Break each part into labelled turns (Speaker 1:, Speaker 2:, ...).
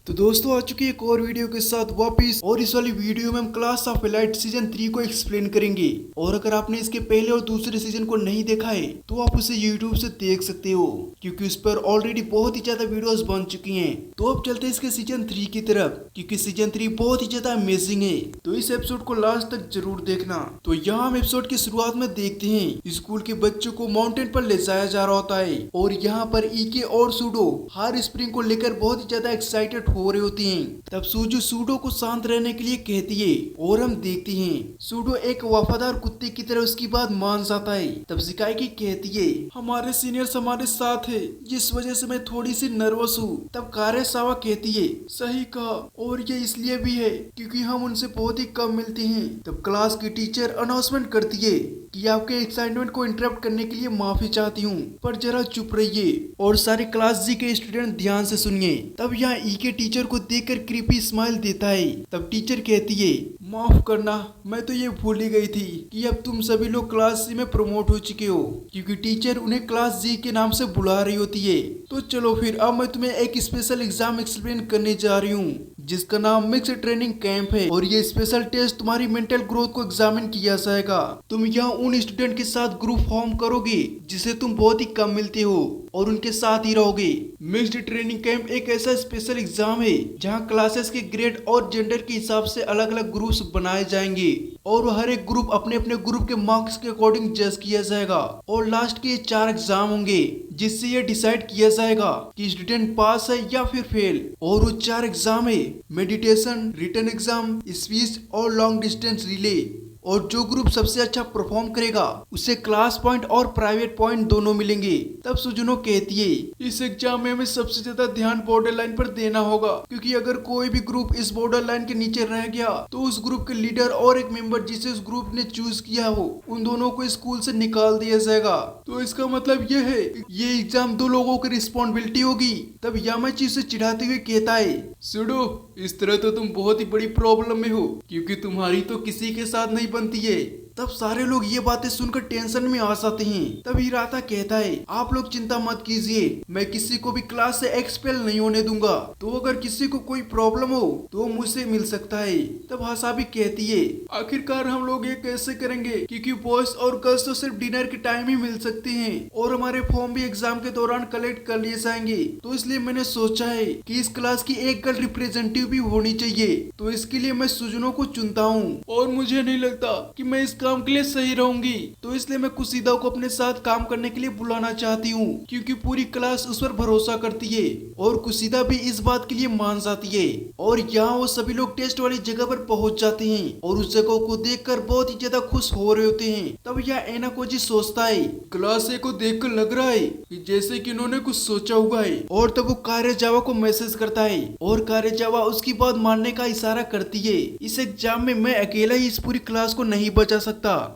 Speaker 1: तो दोस्तों आ चुकी है एक और वीडियो के साथ वापिस। और इस वाली वीडियो में हम क्लास ऑफ एलाइट सीजन 3 को एक्सप्लेन करेंगे। और अगर आपने इसके पहले और दूसरे सीजन को नहीं देखा है तो आप उसे यूट्यूब से देख सकते हो, क्योंकि उस पर ऑलरेडी बहुत ही ज्यादा वीडियोस बन चुकी हैं। तो अब चलते हैं इसके सीजन 3 की तरफ, क्योंकि सीजन 3 बहुत ही ज्यादा अमेजिंग है। तो इस एपिसोड को लास्ट तक जरूर देखना। तो यहाँ हम एपिसोड की शुरुआत में देखते हैं स्कूल के बच्चों को माउंटेन पर ले जाया जा रहा होता है, और यहाँ पर ईके और सूडो हर स्प्रिंग को लेकर बहुत ही ज्यादा एक्साइटेड हो रहे होते हैं। तब सूजू सूडो को शांत रहने के लिए कहती है, और हम देखते हैं सूडो एक वफादार कुत्ते की तरह उसकी बात मान जाता है। तब शिकायकी कहती है, हमारे सीनियर्स हमारे साथ है, जिस वजह से मैं थोड़ी सी नर्वस हूँ। तब कारेसावा कहती है, सही कहा, और ये इसलिए भी है क्योंकि हम उनसे बहुत ही कम मिलते हैं। तब क्लास की टीचर अनाउंसमेंट करती है कि आपके एक्साइटमेंट को इंटरप्ट करने के लिए माफी चाहती हूँ, पर जरा चुप रहिए और सारे क्लास जी के स्टूडेंट ध्यान से सुनिए। तब यहाँ ई के टीचर को देखकर क्रीपी स्माइल देता है। तब टीचर कहती है, माफ करना, मैं तो ये भूल ही गई थी कि अब तुम सभी लोग क्लास सी में प्रमोट हो चुके हो, क्योंकि टीचर उन्हें क्लास जी के नाम से बुला रही होती है। तो चलो फिर अब मैं तुम्हें एक स्पेशल एग्जाम एक्सप्लेन करने जा रही हूँ, जिसका नाम मिक्स ट्रेनिंग कैंप है। और ये स्पेशल टेस्ट तुम्हारी मेंटल ग्रोथ को एग्जामिन किया जाएगा। तुम यहाँ उन स्टूडेंट के साथ ग्रुप फॉर्म करोगे जिसे तुम बहुत ही कम मिलते हो, और उनके साथ ही रहोगे। मिक्स्ड ट्रेनिंग कैंप एक ऐसा स्पेशल एग्जाम है जहाँ क्लासेस के ग्रेड और जेंडर के हिसाब से अलग अलग ग्रुप्स बनाए जाएंगे, और हर एक ग्रुप अपने अपने ग्रुप के मार्क्स के अकॉर्डिंग जज किया जाएगा। और लास्ट के 4 एग्जाम होंगे, जिससे ये डिसाइड किया जाएगा कि स्टूडेंट पास है या फिर फेल। और वो 4 एग्जाम है, मेडिटेशन, रिटन एग्जाम, स्पीच और लॉन्ग डिस्टेंस रिले। और जो ग्रुप सबसे अच्छा परफॉर्म करेगा उसे क्लास पॉइंट और प्राइवेट पॉइंट दोनों मिलेंगे। तब सुजुनो कहती है, इस एग्जाम में हमें सबसे ज्यादा ध्यान बॉर्डर लाइन पर देना होगा, क्योंकि अगर कोई भी ग्रुप इस बॉर्डर लाइन के नीचे रह गया तो उस ग्रुप के लीडर और एक मेंबर जिसे उस ग्रुप ने चूज किया हो, उन दोनों को स्कूल से निकाल दिया जाएगा। तो इसका मतलब ये है ये एग्जाम 2 लोगों की रिस्पॉन्सिबिलिटी होगी। तब यामाची उसे चिढ़ाते हुए कहता है, सुडो, इस तरह तो तुम बहुत ही बड़ी प्रॉब्लम में हो, क्योंकि तुम्हारी तो किसी के साथ नहीं बनती है। तब सारे लोग ये बातें सुनकर टेंशन में आ जाते हैं। तब हिराता कहता है, आप लोग चिंता मत कीजिए, मैं किसी को भी क्लास से एक्सपेल नहीं होने दूंगा। तो अगर किसी को कोई प्रॉब्लम हो तो मुझसे मिल सकता है। तब हसाबी कहती है, आखिरकार हम लोग ये कैसे करेंगे, क्योंकि बॉयज और गर्ल्स तो सिर्फ डिनर के टाइम ही मिल सकते हैं, और हमारे फॉर्म भी एग्जाम के दौरान कलेक्ट कर लिए जाएंगे। तो इसलिए मैंने सोचा है कि इस क्लास की एक गर्ल रिप्रेजेंटेटिव भी होनी चाहिए। तो इसके लिए मैं सुजुनो को चुनता हूँ, और मुझे नहीं लगता कि मैं इस काम के लिए सही रहूंगी। तो इसलिए मैं कुसीदा को अपने साथ काम करने के लिए बुलाना चाहती हूँ, क्योंकि पूरी क्लास उस पर भरोसा करती है, और कुसीदा भी इस बात के लिए मान जाती है। और यहाँ वो सभी लोग टेस्ट वाली जगह पर पहुंच जाते हैं, और उस जगह को देखकर बहुत ही ज्यादा खुश हो रहे होते हैं। तब यह एनाकोजी सोचता है, क्लास ए को देखकर लग रहा है कि जैसे कि इन्होंने कुछ सोचा हुआ है। और तब वो कारेजावा को मैसेज करता है, और कारेजावा उसकी बात मानने का इशारा करती है। इस एग्जाम में मैं अकेला ही इस पूरी क्लास को नहीं बचा सकता,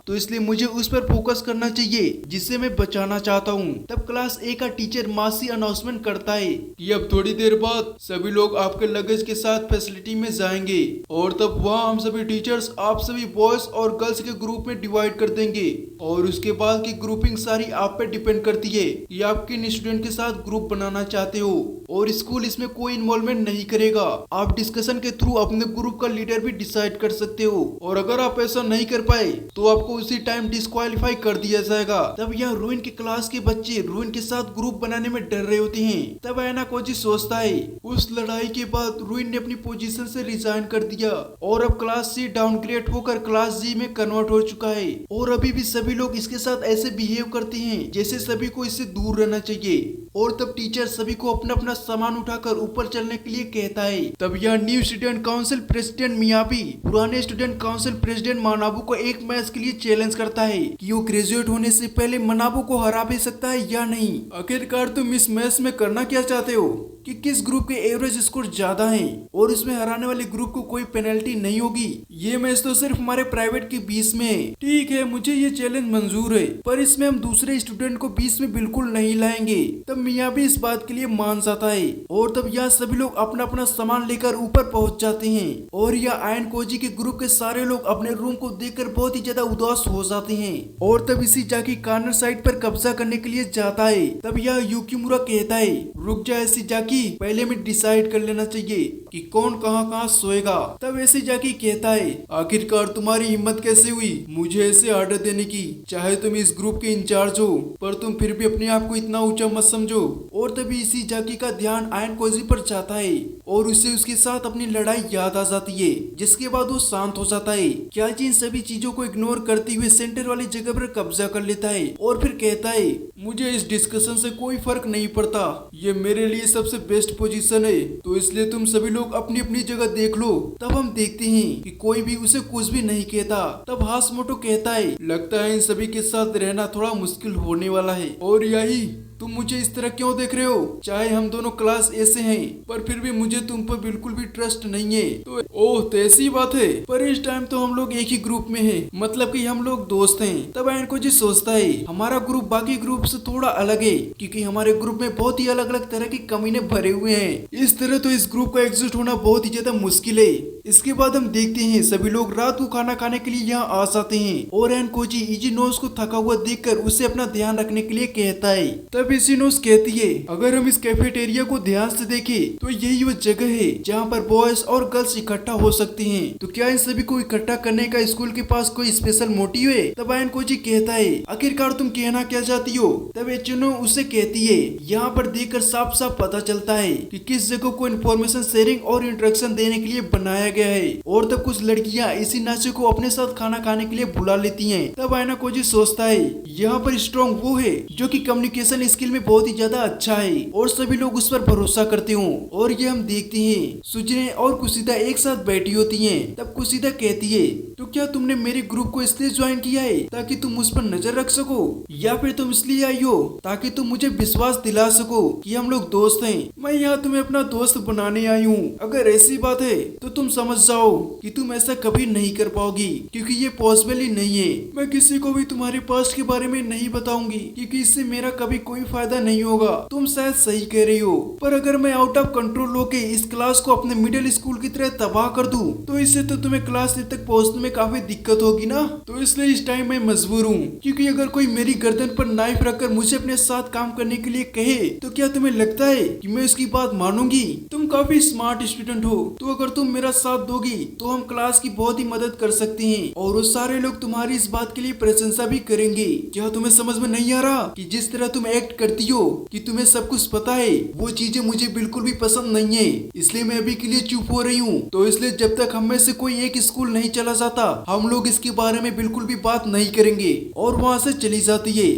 Speaker 1: तो इसलिए मुझे उस पर फोकस करना चाहिए जिसे मैं बचाना चाहता हूँ। तब क्लास ए का टीचर मासी अनाउंसमेंट करता है कि अब थोड़ी देर बाद सभी लोग आपके लगेज के साथ फैसिलिटी में जाएंगे, और तब वहाँ हम सभी टीचर्स आप सभी बॉयज और गर्ल्स के ग्रुप में डिवाइड कर देंगे। और उसके बाद की ग्रुपिंग सारी आप पे डिपेंड करती है कि आप किन स्टूडेंट के साथ ग्रुप बनाना चाहते हो, और स्कूल इसमें कोई इन्वॉल्वमेंट नहीं करेगा। आप डिस्कशन के थ्रू अपने ग्रुप का लीडर भी डिसाइड कर सकते हो, और अगर आप ऐसा नहीं कर पाए तो आपको उसी टाइम डिस्क्वालीफाई कर दिया जाएगा। तब यहाँ रूइन की क्लास के बच्चे रूइन के साथ ग्रुप बनाने में डर रहे होते हैं। तब एनाकोजी सोचता है, उस लड़ाई के बाद रूइन ने अपनी पोजीशन से रिजाइन कर दिया, और अब क्लास सी डाउनग्रेड होकर क्लास जी में कन्वर्ट हो चुका है। और अभी भी सभी लोग इसके साथ ऐसे बिहेव करते हैं जैसे सभी को इससे दूर रहना चाहिए। और तब टीचर सभी को अपना अपना सामान उठाकर ऊपर चलने के लिए कहता है। तब यह न्यू स्टूडेंट काउंसिल प्रेसिडेंट मियाबी पुराने स्टूडेंट काउंसिल प्रेसिडेंट मानाबू को एक मैच के लिए चैलेंज करता है कि वो ग्रेजुएट होने से पहले मनाबू को हरा भी सकता है या नहीं। आखिरकार तुम इस मैच में करना क्या चाहते हो, कि किस ग्रुप के एवरेज स्कोर ज्यादा है, और इसमें हराने वाले ग्रुप को कोई पेनल्टी नहीं होगी। ये मैच तो सिर्फ हमारे प्राइवेट के बीच में है। ठीक है, मुझे ये चैलेंज मंजूर है, पर इसमें हम दूसरे स्टूडेंट को बीच में बिल्कुल नहीं लाएंगे। तब मियाँ भी इस बात के लिए मान जाता है, और तब यहाँ सभी लोग अपना अपना सामान लेकर ऊपर पहुँच जाते हैं। और यह आयन कोजी के ग्रुप के सारे लोग अपने रूम को देखकर बहुत ही ज्यादा उदास हो जाते हैं। और तब इसी जाकी कार्नर साइड पर कब्जा करने के लिए जाता है। तब यह यूकीमुरा कहता है, रुक जा ऐसी जाकी, जाकी पहले हमें डिसाइड कर लेना चाहिए कि कौन कहाँ सोएगा। तब ऐसे जाकी कहता है आखिरकार तुम्हारी हिम्मत कैसे हुई मुझे ऐसे आर्डर देने की, चाहे तुम इस ग्रुप के इंचार्ज हो पर तुम फिर भी अपने आप को इतना ऊंचा मत समझो। और तभी इसी जाकी का ध्यान आयन कोजी पर जाता है और उसे उसके साथ अपनी लड़ाई याद आ जाती है, जिसके बाद वो शांत हो जाता है। क्या इन सभी चीजों को इग्नोर करते हुए सेंटर वाली जगह पर कब्जा कर लेता है और फिर कहता है मुझे इस डिस्कशन से कोई फर्क नहीं पड़ता, ये मेरे लिए सबसे बेस्ट पोजीशन है, तो इसलिए तुम सभी लोग अपनी अपनी जगह देख लो। तब हम देखते हैं कि कोई भी उसे कुछ भी नहीं कहता। तब हासमोटो कहता है लगता है इन सभी के साथ रहना थोड़ा मुश्किल होने वाला है। और यही तुम मुझे इस तरह क्यों देख रहे हो? चाहे हम दोनों क्लास ऐसे हैं पर फिर भी मुझे तुम पर बिल्कुल भी ट्रस्ट नहीं है। तो ओह तो ऐसी बात है, पर इस टाइम तो हम लोग एक ही ग्रुप में हैं, मतलब कि हम लोग दोस्त हैं। तब एनको जी सोचता है हमारा ग्रुप बाकी ग्रुप से थोड़ा अलग है क्योंकि हमारे ग्रुप में बहुत ही अलग अलग तरह की कमीने भरे हुए हैं। इस तरह तो इस ग्रुप का एग्जिस्ट होना बहुत ही ज्यादा मुश्किल है। इसके बाद हम देखते हैं सभी लोग रात को खाना खाने के लिए यहाँ आ जाते हैं और एनकोजी इचिनोस को थका हुआ देखकर उसे अपना ध्यान रखने के लिए कहता है। तब इचिनोस कहती है अगर हम इस कैफेटेरिया को ध्यान से देखें तो यही वो जगह है जहाँ पर बॉयज और गर्ल्स इकट्ठा हो सकते हैं, तो क्या इन सभी को इकट्ठा करने का स्कूल के पास कोई स्पेशल मोटिव है? तब एनकोजी कहता है आखिरकार तुम कहना क्या चाहती हो? तब इचिनो उसे कहती है यहाँ पर देखकर साफ साफ पता चलता है कि किस जगह को इन्फॉर्मेशन शेयरिंग और इंटरेक्शन देने के लिए बनाया गया है। और तब कुछ लड़कियां इसी नाचे को अपने साथ खाना खाने के लिए बुला लेती हैं। तब एनकोजी सोचता है यहाँ पर स्ट्रॉन्ग वो है जो कि कम्युनिकेशन स्किल में बहुत ही ज्यादा अच्छा है और सभी लोग उस पर भरोसा करते हो। और ये हम देखते हैं सुजने और कुशिदा एक साथ बैठी होती हैं। तब कुशिदा कहती है तो क्या तुमने मेरे ग्रुप को इसलिए ज्वाइन किया है ताकि तुम मुझ पर नजर रख सको, या फिर तुम इसलिए आई हो ताकि तुम मुझे विश्वास दिला सको कि हम लोग दोस्त हैं? मैं यहाँ तुम्हें अपना दोस्त बनाने आई हूँ। अगर ऐसी बात है तो तुम समझ जाओ कि तुम ऐसा कभी नहीं कर पाओगी क्योंकि ये पॉसिबल ही नहीं है। मैं किसी को भी तुम्हारे पास्ट के बारे में नहीं बताऊंगी क्योंकि इससे मेरा कभी कोई फायदा नहीं होगा। तुम शायद सही कह रही हो, पर अगर मैं आउट ऑफ कंट्रोल होके इस क्लास को अपने मिडिल स्कूल की तरह तबाह कर दूं तो इससे तो तुम्हें क्लास तक पहुंचने में काफी दिक्कत होगी ना। तो इसलिए इस टाइम मैं मजबूर हूँ क्योंकि अगर कोई मेरी गर्दन पर नाइफ रखकर मुझे अपने साथ काम करने के लिए कहे तो क्या तुम्हें लगता है कि मैं उसकी बात मानूंगी? तुम काफी स्मार्ट स्टूडेंट हो, तो अगर तुम मेरा साथ दोगी तो हम क्लास की बहुत ही मदद कर सकते हैं और वो सारे लोग तुम्हारी इस बात के लिए प्रशंसा भी करेंगे। क्या तुम्हें समझ में नहीं आ रहा कि जिस तरह तुम एक्ट करती हो कि तुम्हें सब कुछ पता है, वो चीजें मुझे बिल्कुल भी पसंद नहीं है, इसलिए मैं अभी के लिए चुप हो रही हूँ। तो इसलिए जब तक हम में से कोई एक स्कूल नहीं चला जाता हम लोग इसके बारे में बिल्कुल भी बात नहीं करेंगे। और वहाँ से चली जाती है।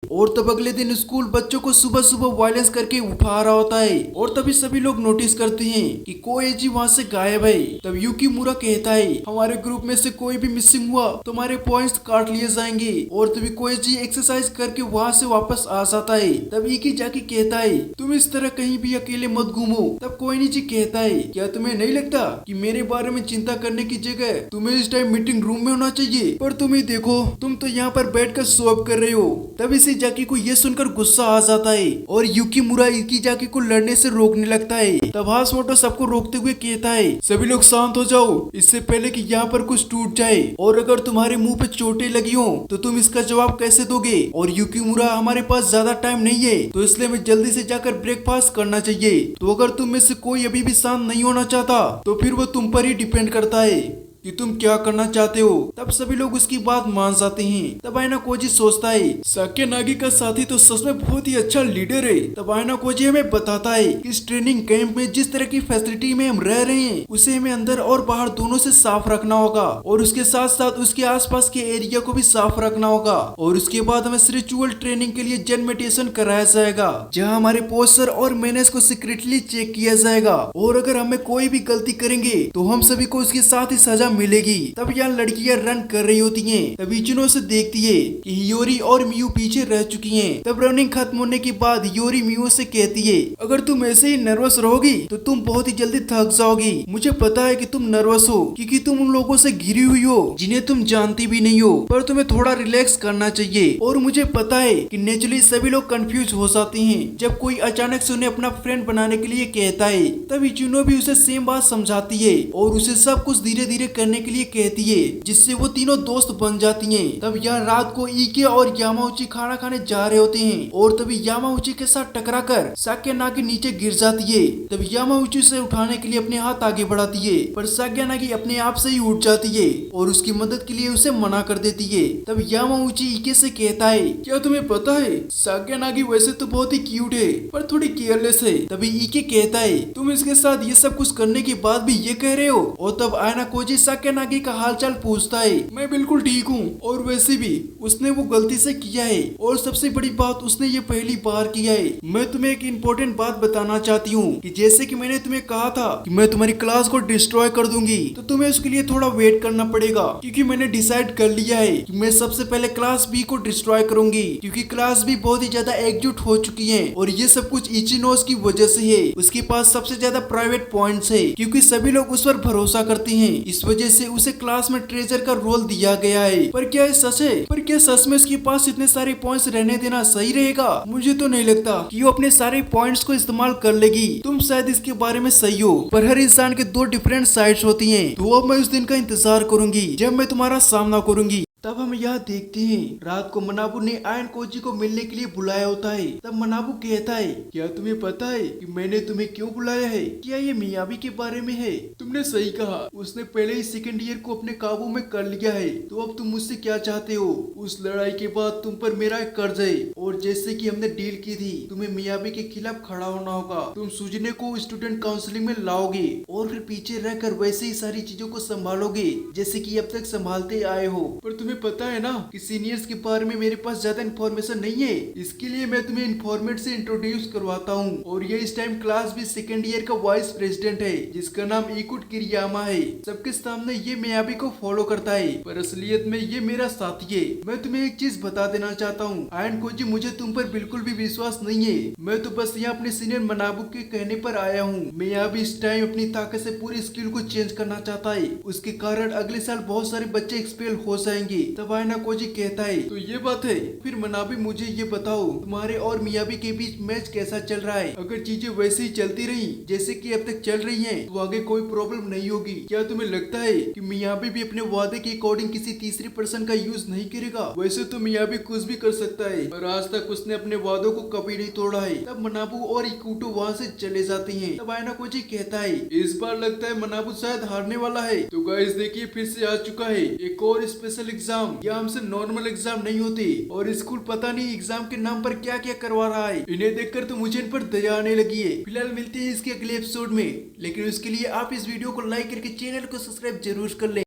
Speaker 1: और तब अगले दिन स्कूल बच्चों को सुबह सुबह वायलेंस करके उठा रहा होता है और तभी सभी लोग नोटिस करते हैं कि कोएजी वहाँ से गायब है। तब युकीमुरा कहता है हमारे ग्रुप में से कोई भी मिसिंग हुआ तो हमारे पॉइंट्स काट लिए जाएंगे। और तभी कोएजी एक्सरसाइज करके वहाँ से वापस आ जाता है। तब इकी जाकी कहता है तुम इस तरह कहीं भी अकेले मत घूमो। तब कोएनीची कहता है क्या तुम्हें नहीं लगता कि मेरे बारे में चिंता करने की जगह तुम्हें इस टाइम मीटिंग रूम में होना चाहिए? पर तुम ही देखो, तुम तो यहाँ पर बैठकर शो अप कर रहे हो। तब इसी जाकी को ये सुनकर गुस्सा आ जाता है और युकीमुरा इकी जाकी को लड़ने से रोकने लगता है। तब हासमोटो सबको रोकते हुए कहता है सभी लोग शांत हो जाओ इससे पहले कि यहाँ पर कुछ टूट जाए, और अगर तुम्हारे मुंह पे चोटें लगी हो तो तुम इसका जवाब कैसे दोगे? और युकीमुरा हमारे पास ज्यादा टाइम नहीं है तो इसलिए हमें जल्दी से जाकर ब्रेकफास्ट करना चाहिए। तो अगर तुम में से कोई अभी भी शांत नहीं होना चाहता तो फिर वो तुम पर ही डिपेंड करता है कि तुम क्या करना चाहते हो। तब सभी लोग उसकी बात मान जाते हैं। तब आयनाकोजी सोचता है साकेनागी का साथी तो सच में बहुत ही अच्छा लीडर है। तब आयनाकोजी हमें बताता है कि इस ट्रेनिंग कैंप में जिस तरह की फैसिलिटी में हम रह रहे हैं उसे हमें अंदर और बाहर दोनों से साफ रखना होगा और उसके साथ साथ उसके आसपास के एरिया को भी साफ रखना होगा। और उसके बाद हमें स्पिरिचुअल ट्रेनिंग के लिए जन मेडिटेशन कराया जाएगा जहाँ हमारे पोस्चर और मैनर्स को सीक्रेटली चेक किया जाएगा, और अगर हमें कोई भी गलती करेंगे तो हम सभी को उसके साथ ही सजा मिलेगी। तब यहाँ लड़कियां रन कर रही होती हैं। तब इचिनो से देखती है कि हियोरी और मियू पीछे रह चुकी हैं। तब रनिंग खत्म होने के बाद हियोरी मियू से कहती है अगर तुम ऐसे ही नर्वस रहोगी तो तुम बहुत ही जल्दी थक जाओगी। मुझे पता है कि तुम नर्वस हो क्योंकि तुम उन लोगों से घिरी हुई हो जिन्हें तुम जानती भी नहीं हो, पर तुम्हें थोड़ा रिलैक्स करना चाहिए। और मुझे पता है कि नेचुरली सभी लोग कंफ्यूज हो जाते हैं जब कोई अचानक से उन्हें अपना फ्रेंड बनाने के लिए कहता है। तब इचिनो भी उसे सेम बात समझाती है और उसे सब कुछ धीरे धीरे करने के लिए कहती है, जिससे वो तीनों दोस्त बन जाती हैं। तब यहाँ रात को ईके और यामाउची खाना खाने जा रहे होते हैं और तभी यामाउची के साथ टकराकर साक्यानागी नीचे गिर जाती है। तब यामाउची उसे उठाने के लिए अपने हाथ आगे बढ़ाती है, पर साक्यानागी अपने आप से ही उठ जाती है और उसकी मदद के लिए उसे मना कर देती है। तब यामाउची ईके से कहता है, क्या तुम्हें पता है साक्यानागी वैसे तो बहुत ही क्यूट है पर थोड़ी केयरलेस है। तभी ईके कहता है, तुम इसके साथ ये सब कुछ करने के बाद भी ये कह रहे हो। और तब आयनाकोजी साक्यानागी का हालचाल पूछता है, मैं बिल्कुल ठीक हूँ और वैसे भी उसने वो गलती से किया है और सबसे बड़ी बात उसने ये पहली बार किया है। मैं तुम्हें एक इम्पोर्टेंट बात बताना चाहती हूँ कि जैसे कि मैंने तुम्हें कहा था कि मैं तुम्हारी क्लास को डिस्ट्रॉय कर दूंगी, तो तुम्हें उसके लिए थोड़ा वेट करना पड़ेगा, क्योंकि मैंने डिसाइड कर लिया है कि मैं सबसे पहले क्लास बी को डिस्ट्रॉय करूंगी, क्योंकि क्लास बी बहुत ही ज्यादा एकजुट हो चुकी है और ये सब कुछ इचिनोज की वजह से है। उसके पास सबसे ज्यादा प्राइवेट पॉइंट्स है, क्योंकि सभी लोग उस पर भरोसा करते हैं। इस वजह से उसे क्लास में ट्रेजर का रोल दिया गया है। पर क्या ये सच है? पर क्या सच में उसके पास इतने सारे पॉइंट्स रहने देना सही रहेगा? मुझे तो नहीं लगता कि वो अपने सारे पॉइंट्स को इस्तेमाल कर लेगी। तुम शायद इसके बारे में सही हो, पर हर इंसान के दो डिफरेंट साइड्स होती हैं। तो अब मैं उस दिन का इंतजार करूंगी जब मैं तुम्हारा सामना करूंगी। तब हम यहाँ देखते हैं रात को मनाबू ने आयनकोजी को मिलने के लिए बुलाया होता है। तब मनाबू कहता है, क्या तुम्हें पता है कि मैंने तुम्हें क्यों बुलाया है? क्या ये मियाबी के बारे में है? तुमने सही कहा, उसने पहले ही सेकंड ईयर को अपने काबू में कर लिया है। तो अब तुम मुझसे क्या चाहते हो? उस लड़ाई के बाद तुम पर मेरा एक कर्ज है और जैसे कि हमने डील की थी, तुम्हें मियाबी के खिलाफ खड़ा होना होगा। तुम सुजने को स्टूडेंट काउंसिलिंग में लाओगे और फिर पीछे रहकर वैसे ही सारी चीजों को संभालोगे जैसे कि अब तक संभालते आए हो। पर तुम्हें पता है ना कि सीनियर्स के बारे में मेरे पास ज्यादा इन्फॉर्मेशन नहीं है, इसके लिए मैं तुम्हें इन्फॉर्मेट से इंट्रोड्यूस करवाता हूँ। और ये इस टाइम क्लास भी सेकेंड ईयर का वाइस प्रेसिडेंट है, जिसका नाम इकुट किरियामा है। सबके सामने ये मियाबी को फॉलो करता है, पर असलियत में ये मेरा साथी है। मैं तुम्हें एक चीज बता देना चाहता हूँ आयनकोजी, मुझे तुम पर बिल्कुल भी विश्वास नहीं है। मैं तो बस यहाँ अपने सीनियर मनाबू के कहने पर आया हूँ। मियाबी इस टाइम अपनी ताकत से पूरी स्किल को चेंज करना चाहता है, उसके कारण अगले साल बहुत सारे बच्चे एक्सपेल हो जाएंगे। तब आयनाकोजी कहता है, तो ये बात है। फिर मनाबी मुझे ये बताओ, तुम्हारे और मियाबी के बीच मैच कैसा चल रहा है? अगर चीजें वैसे ही चलती रही जैसे कि अब तक चल रही हैं, तो आगे कोई प्रॉब्लम नहीं होगी। क्या तुम्हें लगता है कि मियाबी भी अपने वादे के अकॉर्डिंग किसी तीसरी पर्सन का यूज नहीं करेगा? वैसे तो मियाबी कुछ भी कर सकता है, पर आज तक उसने अपने वादों को कभी नहीं तोड़ा है। तब मनाबू और इकुटो वहाँ से चले जाते हैं। तब आयनाकोजी कहता है, इस बार लगता है मनाबू शायद हारने वाला है। तो गाइस देखिए, फिर से आ चुका है एक और स्पेशल एग्जाम। यह हमसे नॉर्मल एग्जाम नहीं होते और स्कूल पता नहीं एग्जाम के नाम पर क्या क्या करवा रहा है। इन्हें देखकर तो मुझे इन पर दया आने लगी है। फिलहाल मिलते हैं इसके अगले एपिसोड में, लेकिन उसके लिए आप इस वीडियो को लाइक करके चैनल को सब्सक्राइब जरूर कर लें।